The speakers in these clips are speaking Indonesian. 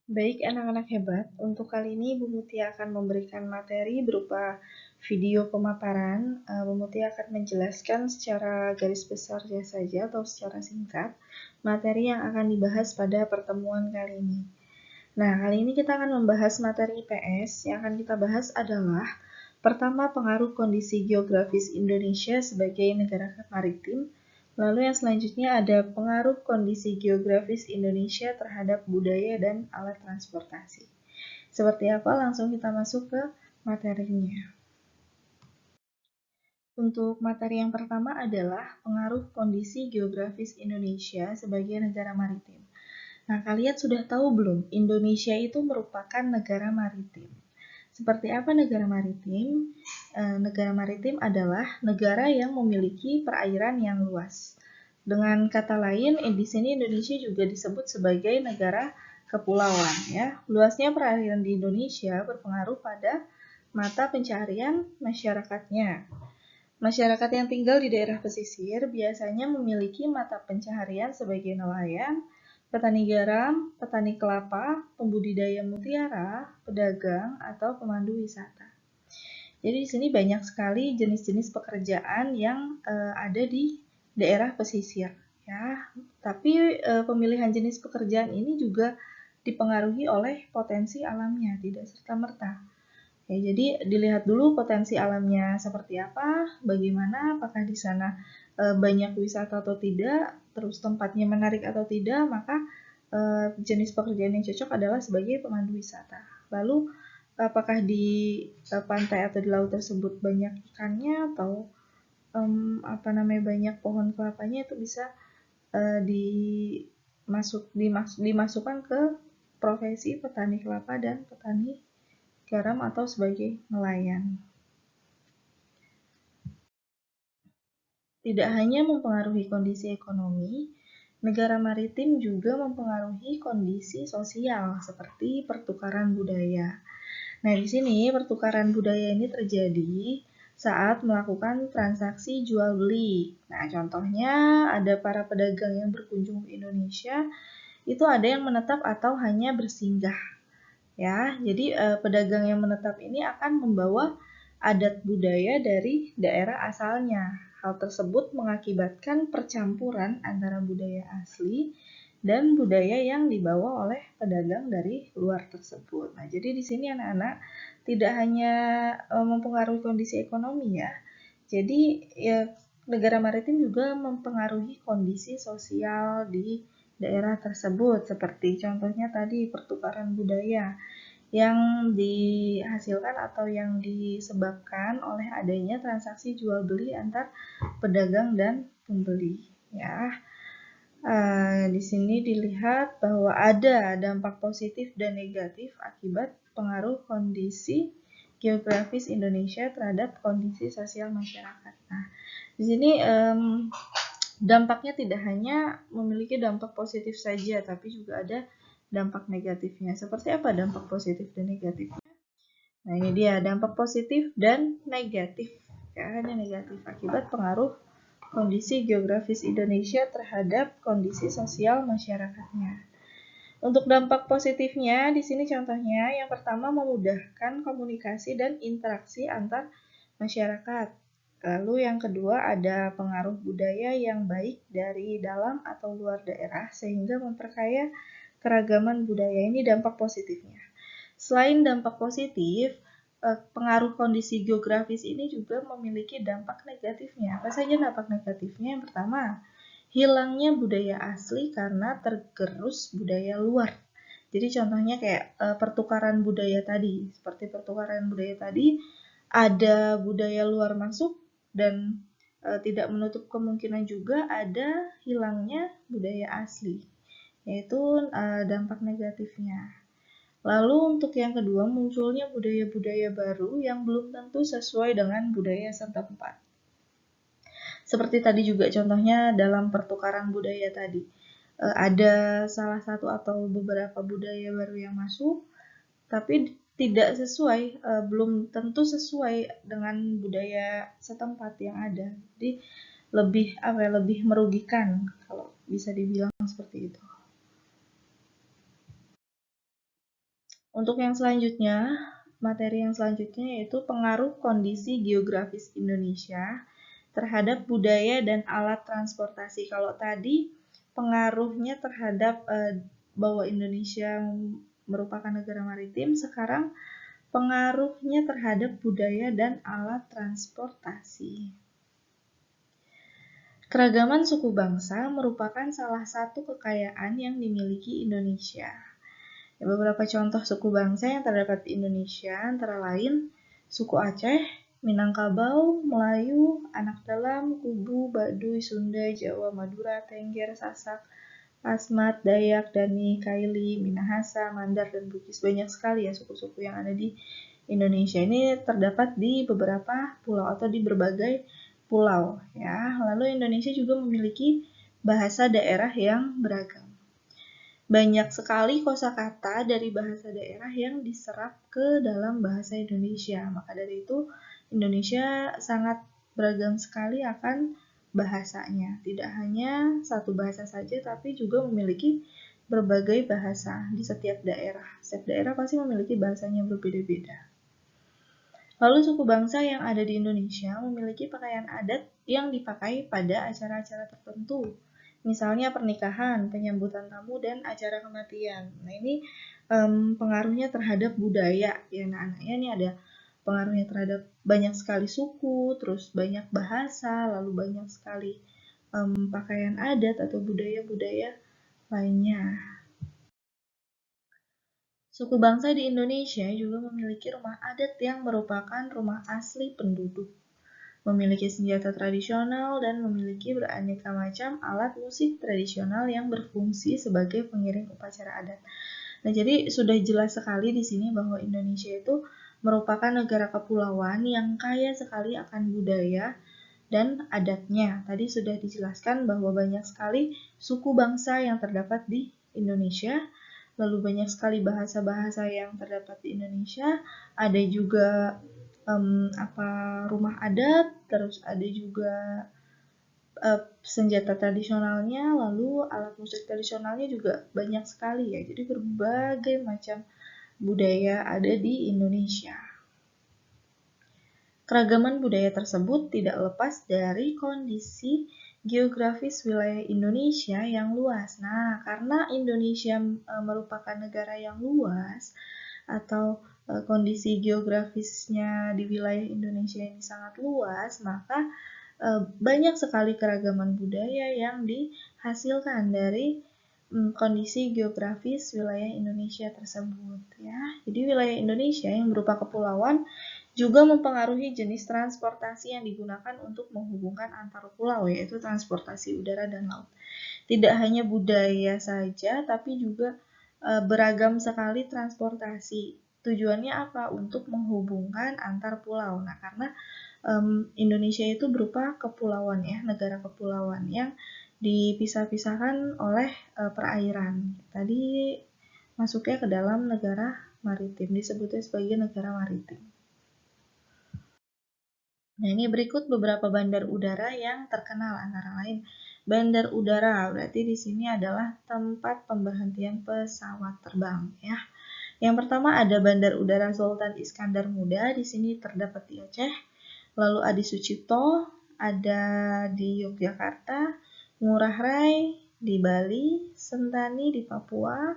Baik anak-anak hebat, untuk kali ini Bu Mutia akan memberikan materi berupa video pemaparan. Bu Mutia akan menjelaskan secara garis besarnya saja atau secara singkat materi yang akan dibahas pada pertemuan kali ini. Nah, kali ini kita akan membahas materi IPS. Yang akan kita bahas adalah pertama, pengaruh kondisi geografis Indonesia sebagai negara maritim. Lalu yang selanjutnya ada pengaruh kondisi geografis Indonesia terhadap budaya dan alat transportasi. Seperti apa? Langsung kita masuk ke materinya. Untuk materi yang pertama adalah pengaruh kondisi geografis Indonesia sebagai negara maritim. Nah, kalian sudah tahu belum? Indonesia itu merupakan negara maritim. Seperti apa negara maritim? Negara maritim adalah negara yang memiliki perairan yang luas. Dengan kata lain, di sini Indonesia juga disebut sebagai negara kepulauan. Ya, luasnya perairan di Indonesia berpengaruh pada mata pencaharian masyarakatnya. Masyarakat yang tinggal di daerah pesisir biasanya memiliki mata pencaharian sebagai nelayan, petani garam, petani kelapa, pembudidaya mutiara, pedagang, atau pemandu wisata. Jadi di sini banyak sekali jenis-jenis pekerjaan yang ada di daerah pesisir, ya. Tapi pemilihan jenis pekerjaan ini juga dipengaruhi oleh potensi alamnya, tidak serta-merta. Ya, jadi dilihat dulu potensi alamnya seperti apa, bagaimana, apakah di sana banyak wisata atau tidak, terus tempatnya menarik atau tidak, maka jenis pekerjaan yang cocok adalah sebagai pemandu wisata. Lalu apakah di pantai atau di laut tersebut banyak ikannya atau banyak pohon kelapanya, itu bisa dimasukkan ke profesi petani kelapa dan petani garam atau sebagai nelayan. Tidak hanya mempengaruhi kondisi ekonomi, negara maritim juga mempengaruhi kondisi sosial seperti pertukaran budaya. Nah, di sini pertukaran budaya ini terjadi saat melakukan transaksi jual beli. Nah, contohnya ada para pedagang yang berkunjung ke Indonesia, itu ada yang menetap atau hanya bersinggah. Ya, jadi pedagang yang menetap ini akan membawa adat budaya dari daerah asalnya. Hal tersebut mengakibatkan percampuran antara budaya asli dan budaya yang dibawa oleh pedagang dari luar tersebut. Nah, jadi di sini anak-anak tidak hanya mempengaruhi kondisi ekonomi ya. Jadi ya, negara maritim juga mempengaruhi kondisi sosial di daerah tersebut, seperti contohnya tadi pertukaran budaya yang dihasilkan atau yang disebabkan oleh adanya transaksi jual beli antar pedagang dan pembeli. Ya, di sini dilihat bahwa ada dampak positif dan negatif akibat pengaruh kondisi geografis Indonesia terhadap kondisi sosial masyarakat. Nah, di sini dampaknya tidak hanya memiliki dampak positif saja, tapi juga ada dampak negatifnya. Seperti apa dampak positif dan negatifnya? Nah, ini dia dampak positif dan negatif. Ya, ada negatif akibat pengaruh kondisi geografis Indonesia terhadap kondisi sosial masyarakatnya. Untuk dampak positifnya, di sini contohnya yang pertama memudahkan komunikasi dan interaksi antar masyarakat. Lalu yang kedua ada pengaruh budaya yang baik dari dalam atau luar daerah sehingga memperkaya keragaman budaya. Ini dampak positifnya. Selain dampak positif, pengaruh kondisi geografis ini juga memiliki dampak negatifnya. Apa saja dampak negatifnya? Yang pertama, hilangnya budaya asli karena tergerus budaya luar. Jadi contohnya kayak pertukaran budaya tadi. Seperti pertukaran budaya tadi, ada budaya luar masuk dan tidak menutup kemungkinan juga ada hilangnya budaya asli, yaitu dampak negatifnya. Lalu untuk yang kedua, munculnya budaya-budaya baru yang belum tentu sesuai dengan budaya setempat. Seperti tadi juga contohnya dalam pertukaran budaya tadi. Ada salah satu atau beberapa budaya baru yang masuk, tapi tidak sesuai, belum tentu sesuai dengan budaya setempat yang ada. Jadi lebih merugikan kalau bisa dibilang seperti itu. Untuk yang selanjutnya, materi yang selanjutnya yaitu pengaruh kondisi geografis Indonesia terhadap budaya dan alat transportasi. Kalau tadi pengaruhnya terhadap bahwa Indonesia merupakan negara maritim, sekarang pengaruhnya terhadap budaya dan alat transportasi. Keragaman suku bangsa merupakan salah satu kekayaan yang dimiliki Indonesia. Beberapa contoh suku bangsa yang terdapat di Indonesia antara lain suku Aceh, Minangkabau, Melayu, Anak Dalam, Kubu, Baduy, Sunda, Jawa, Madura, Tengger, Sasak, Asmat, Dayak, Dani, Kaili, Minahasa, Mandar, dan Bugis. Banyak sekali ya suku-suku yang ada di Indonesia. Ini terdapat di beberapa pulau atau di berbagai pulau ya. Lalu Indonesia juga memiliki bahasa daerah yang beragam. Banyak sekali kosakata dari bahasa daerah yang diserap ke dalam bahasa Indonesia. Maka dari itu Indonesia sangat beragam sekali akan bahasanya. Tidak hanya satu bahasa saja, tapi juga memiliki berbagai bahasa di setiap daerah. Setiap daerah pasti memiliki bahasanya yang berbeda-beda. Lalu suku bangsa yang ada di Indonesia memiliki pakaian adat yang dipakai pada acara-acara tertentu. Misalnya pernikahan, penyambutan tamu, dan acara kematian. Nah ini pengaruhnya terhadap budaya. Ya, anak-anaknya ini ada pengaruhnya terhadap banyak sekali suku, terus banyak bahasa, lalu banyak sekali pakaian adat atau budaya-budaya lainnya. Suku bangsa di Indonesia juga memiliki rumah adat yang merupakan rumah asli penduduk, memiliki senjata tradisional, dan memiliki beraneka macam alat musik tradisional yang berfungsi sebagai pengiring upacara adat. Nah, jadi sudah jelas sekali di sini bahwa Indonesia itu merupakan negara kepulauan yang kaya sekali akan budaya dan adatnya. Tadi sudah dijelaskan bahwa banyak sekali suku bangsa yang terdapat di Indonesia. Lalu banyak sekali bahasa-bahasa yang terdapat di Indonesia. Ada juga rumah adat, terus ada juga senjata tradisionalnya, lalu alat musik tradisionalnya juga banyak sekali ya. Jadi berbagai macam budaya ada di Indonesia. Keragaman budaya tersebut tidak lepas dari kondisi geografis wilayah Indonesia yang luas. Nah, karena Indonesia merupakan negara yang luas atau kondisi geografisnya di wilayah Indonesia ini sangat luas, maka banyak sekali keragaman budaya yang dihasilkan dari kondisi geografis wilayah Indonesia tersebut ya. Jadi wilayah Indonesia yang berupa kepulauan juga mempengaruhi jenis transportasi yang digunakan untuk menghubungkan antar pulau, yaitu transportasi udara dan laut. Tidak hanya budaya saja, tapi juga beragam sekali transportasi. Tujuannya apa? Untuk menghubungkan antar pulau. Nah, karena Indonesia itu berupa kepulauan ya, negara kepulauan yang dipisah-pisahkan oleh perairan. Tadi masuknya ke dalam negara maritim, disebutnya sebagai negara maritim. Nah, ini berikut beberapa bandar udara yang terkenal, antara lain bandar udara. Berarti di sini adalah tempat pemberhentian pesawat terbang ya. Yang pertama ada Bandar Udara Sultan Iskandar Muda, di sini terdapat di Aceh. Lalu Adi Sucipto ada di Yogyakarta, Ngurah Rai di Bali, Sentani di Papua,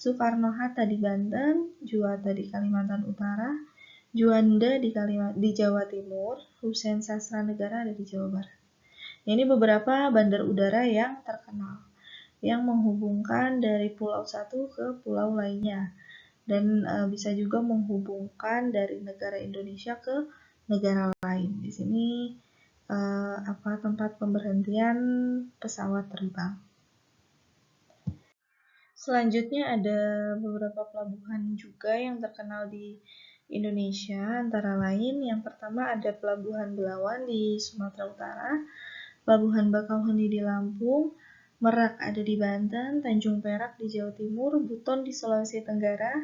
Soekarno-Hatta di Banten, Juanda di Kalimantan Utara, Juanda di Jawa Timur, Hussein Sastra Negara ada di Jawa Barat. Ini beberapa bandar udara yang terkenal yang menghubungkan dari pulau satu ke pulau lainnya dan bisa juga menghubungkan dari negara Indonesia ke negara lain. Di sini tempat pemberhentian pesawat terbang. Selanjutnya ada beberapa pelabuhan juga yang terkenal di Indonesia, antara lain yang pertama ada Pelabuhan Belawan di Sumatera Utara, Pelabuhan Bakauheni di Lampung, Merak ada di Banten, Tanjung Perak di Jawa Timur, Buton di Sulawesi Tenggara,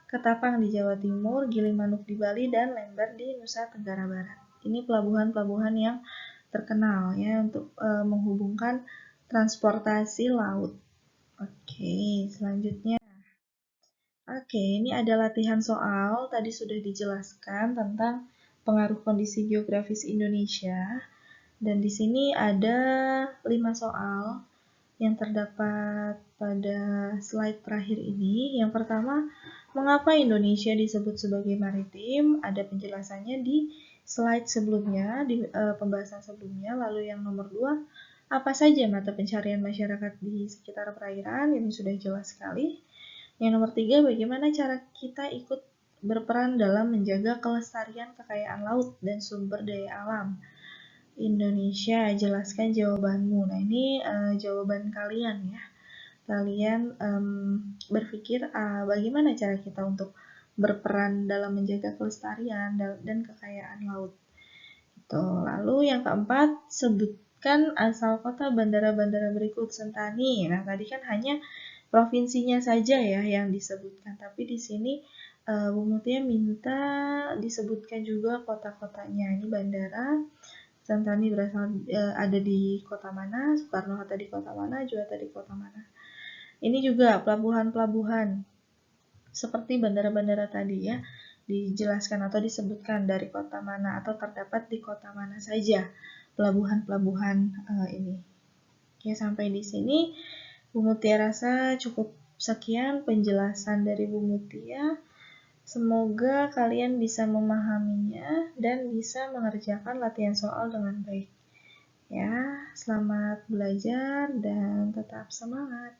Ketapang di Jawa Timur, Gilimanuk di Bali, dan Lembar di Nusa Tenggara Barat. Ini pelabuhan-pelabuhan yang terkenal ya untuk menghubungkan transportasi laut. Oke, selanjutnya Oke, ini ada latihan soal. Tadi sudah dijelaskan tentang pengaruh kondisi geografis Indonesia. Dan di sini ada 5 soal yang terdapat pada slide terakhir ini. Yang pertama, mengapa Indonesia disebut sebagai maritim? Ada penjelasannya di slide sebelumnya, di pembahasan sebelumnya. Lalu yang nomor 2, apa saja mata pencarian masyarakat di sekitar perairan? Ini sudah jelas sekali. Yang nomor 3, bagaimana cara kita ikut berperan dalam menjaga kelestarian kekayaan laut dan sumber daya alam Indonesia? Jelaskan jawabanmu. Nah, ini jawaban kalian ya. Kalian berpikir bagaimana cara kita untuk berperan dalam menjaga kelestarian dan kekayaan laut. Lalu yang keempat, sebutkan asal kota bandara-bandara berikut. Sentani. Nah, tadi kan hanya provinsinya saja ya yang disebutkan, tapi di sini Bu Mutia minta disebutkan juga kota-kotanya. Ini bandara Sentani berasal ada di kota mana, Soekarno-Hatta di kota mana, Juanda di kota mana. Ini juga pelabuhan-pelabuhan seperti bandara-bandara tadi ya, dijelaskan atau disebutkan dari kota mana atau terdapat di kota mana saja pelabuhan-pelabuhan ini. Oke, sampai di sini Bu Mutia rasa cukup sekian penjelasan dari Bu Mutia. Semoga kalian bisa memahaminya dan bisa mengerjakan latihan soal dengan baik. Ya, selamat belajar dan tetap semangat.